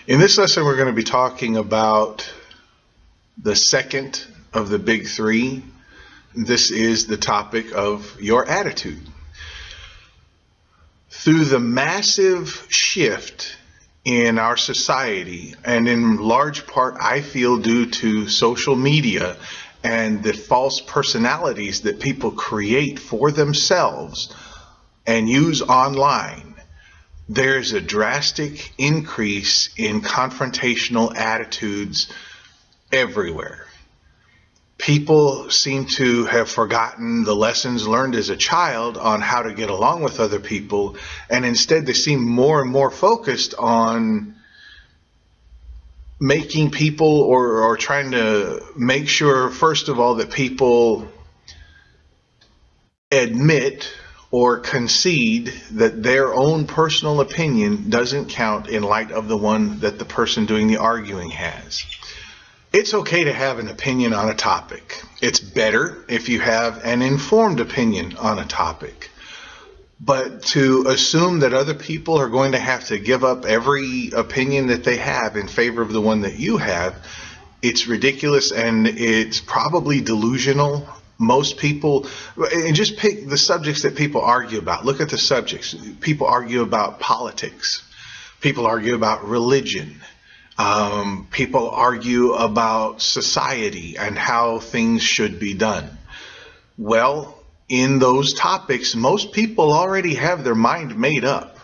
In this lesson, we're going to be talking about the second of the big three. This is the topic of your attitude. Through the massive shift in our society, and in large part, I feel due to social media and the false personalities that people create for themselves and use online, there's a drastic increase in confrontational attitudes everywhere. People seem to have forgotten the lessons learned as a child on how to get along with other people, and instead they seem more and more focused on making people or trying to make sure, first of all, that people admit or concede that their own personal opinion doesn't count in light of the one that the person doing the arguing has. It's okay to have an opinion on a topic. It's better if you have an informed opinion on a topic. But to assume that other people are going to have to give up every opinion that they have in favor of the one that you have, it's ridiculous, and it's probably delusional. Most people, and just pick the subjects that people argue about. Look at the subjects. People argue about politics. People argue about religion. People argue about society and how things should be done. Well, in those topics, most people already have their mind made up.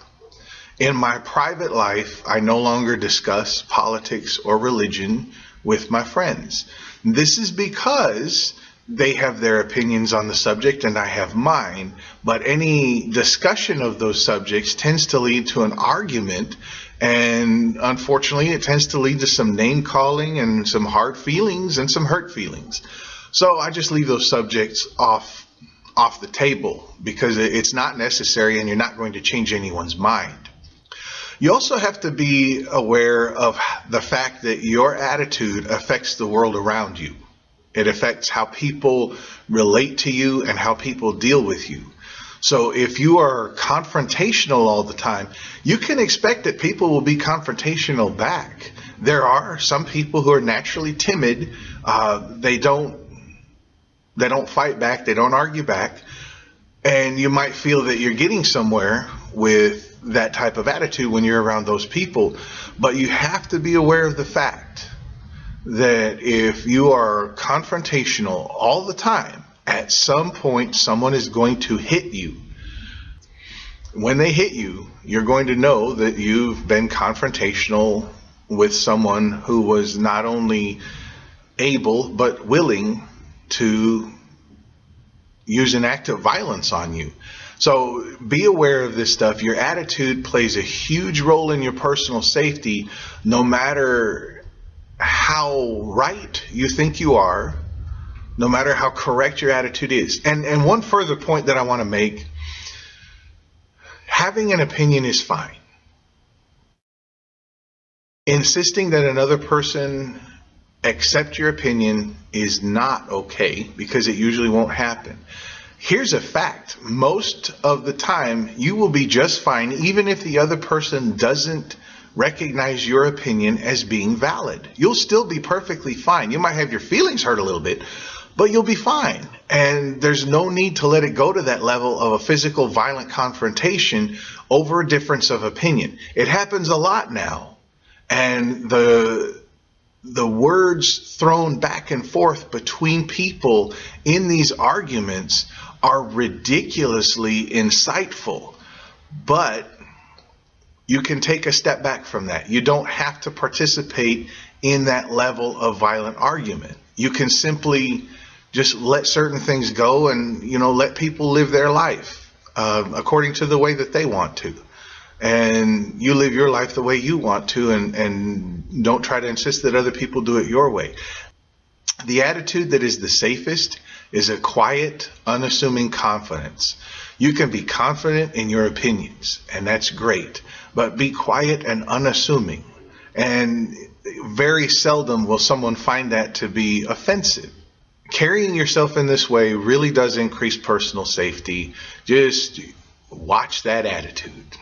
In my private life, I no longer discuss politics or religion with my friends. This is because they have their opinions on the subject and I have mine, but any discussion of those subjects tends to lead to an argument, and unfortunately it tends to lead to some name calling and some hard feelings and some hurt feelings. So I just leave those subjects off the table because it's not necessary and you're not going to change anyone's mind. You also have to be aware of the fact that your attitude affects the world around you. It affects how people relate to you and how people deal with you. So if you are confrontational all the time, you can expect that people will be confrontational back. There are some people who are naturally timid. They don't fight back. They don't argue back. And you might feel that you're getting somewhere with that type of attitude when you're around those people. But you have to be aware of the fact that if you are confrontational all the time, at some point someone is going to hit you. When they hit you, you're going to know that you've been confrontational with someone who was not only able but willing to use an act of violence on you. So be aware of this stuff. Your attitude plays a huge role in your personal safety, no matter how right you think you are, no matter how correct your attitude is. And one further point that I want to make, having an opinion is fine. Insisting that another person accept your opinion is not okay, because it usually won't happen. Here's a fact. Most of the time, you will be just fine, even if the other person doesn't recognize your opinion as being valid. You'll still be perfectly fine. You might have your feelings hurt a little bit, but you'll be fine. And there's no need to let it go to that level of a physical, violent confrontation over a difference of opinion. It happens a lot now. And the words thrown back and forth between people in these arguments are ridiculously insightful. But you can take a step back from that. You don't have to participate in that level of violent argument. You can simply just let certain things go and, let people live their life according to the way that they want to. And you live your life the way you want to, and don't try to insist that other people do it your way. The attitude that is the safest is a quiet, unassuming confidence. You can be confident in your opinions, and that's great, but be quiet and unassuming. And very seldom will someone find that to be offensive. Carrying yourself in this way really does increase personal safety. Just watch that attitude.